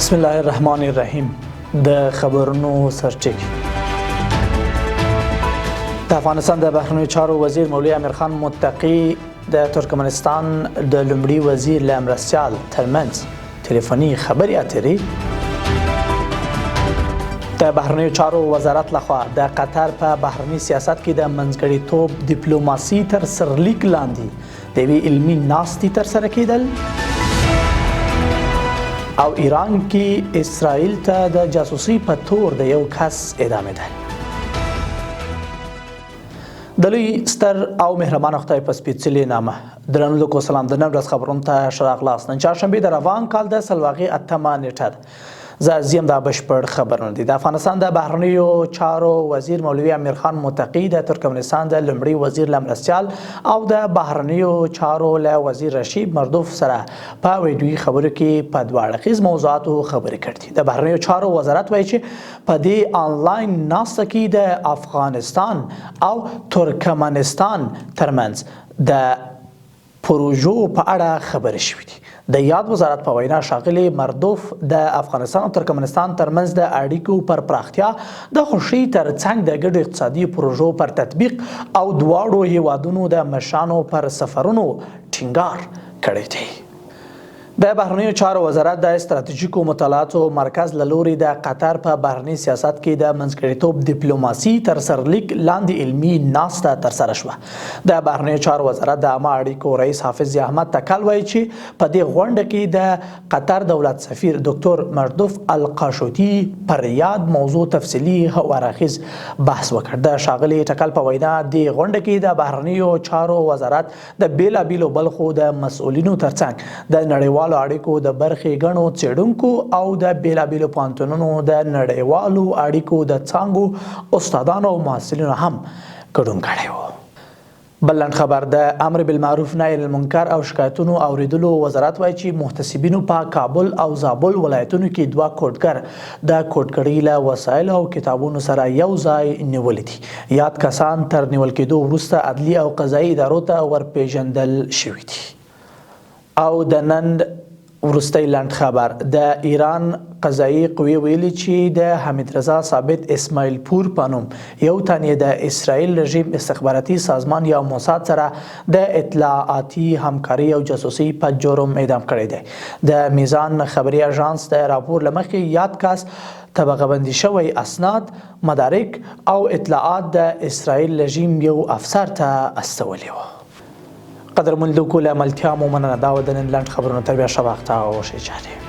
بسم الله الرحمن الرحیم. د خبرونو سرچینې. د افغانستان د بهرنیو چارو وزیر مولوي امیرخان متقي د ترکمنستان د لومړي وزیر له مرستیال ترمنځ تلیفوني خبرې اترې. د بهرنیو چارو وزارت لخوا د قطر په بهرني سیاست کې د منځګړیتوب ډیپلوماسي تر سرلیک لاندې د یوې علمي ناستې ترسره کېدل. او ایران کې اسرائیل ته د جاسوسي په تور د یو کس اعدامېدل. د لوی ستر او مهربان خدای په سپېڅلي نامه درنو لیدونکو سلام. د نن ورځ خبرونو ته ښه راغلاست. نن چهارشنبې د روان کال د سلواغې 8مه نیټه ده. زه زیم دا بشپړ خبرونه دي. د افغانستان د بهرنیو چارو وزیر مولوي امیرخان متقي د ترکمنستان د لومړي وزیر له مرستیال او د بهرنیو چارو له وزیر رشید مردوف سره په ویډیوي خبرو کې په دوه اړخیز موضوعاتو خبرې کړې. د بهرنیو چارو وزارت وایي چې په دې آنلاین ناسته کې د افغانستان او ترکمنستان ترمنځ د پروژو په اړه خبرې شوې دي. د یاد وزارت په وینا ښاغلي مردوف د افغانستان او ترکمنستان ترمنځ د اړیکو پر پراختیا د خوښۍ ترڅنګ د ګډو اقتصادي پروژو پر تطبیق او دواړو هیوادونو د مشرانو پر سفرونو ټینګار کړی دی. د بهرنیو چارو وزارت د استراتیژیکو مطالعاتو مرکز له لوري د قطر په بهرني سیاست کې د منځګړیتوب ډیپلوماسي تر سرلیک لاندې علمي ناسته ترسره شوه. د بهرنیو چارو وزارت د عامه اړیکو رئیس حافظ احمد تکل وایي چې په دې غونډه کې د قطر دولت سفیر ډاکټر مردوف القاشوتي پر یاد موضوع تفصیلي او اړخیز بحث وکړ. د ښاغلي تکل په وینا د غونډه کې د بهرنیو چارو وزارت د بیلابیلو بلخو د مسؤلینو ترڅنګ د نړیوال اړیکو د برخې غنو څېړونکو او د بیلابیلو پوهنتونونو د نړیوالو اړیکو د څانګو استادانو او محصلینو هم ګډون کړی و. بل لنډ خبر. د امر بالمعروف نهی عن المنکر او شکایتونو اوریدلو وزارت وایي چې محتسبینو په کابل او زابل ولایتونو کې دوه کوډګر د کوډګرۍ له وسایل او کتابونو سره یو ځای نیولي دي. یاد کسان تر نیول کېدو وروسته عدلي او قضایي ادارو ته ورپېژندل شوي دي. او د نن وروستی لنډ خبر. د ایران قضایي قوې ویلي چې د حمید رضا ثابت اسماعیل پور په نوم یو تن یې د اسرائیل رژیم استخباراتي سازمان یا موساد سره د اطلاعاتي همکاري او جاسوسي په جرم اعدام کړی دی. د میزان خبري اژانس د راپور له مخې یاد کس طبقه بندي شوی اسناد، مدارک او اطلاعات د اسرائیل رژیم یو افسر ته استولي وو. قدرمن لیدونکو له ملتیا مو مننه. دا و د نن لنډ خبرونو تر بیا ښه وخت او ښې چارې.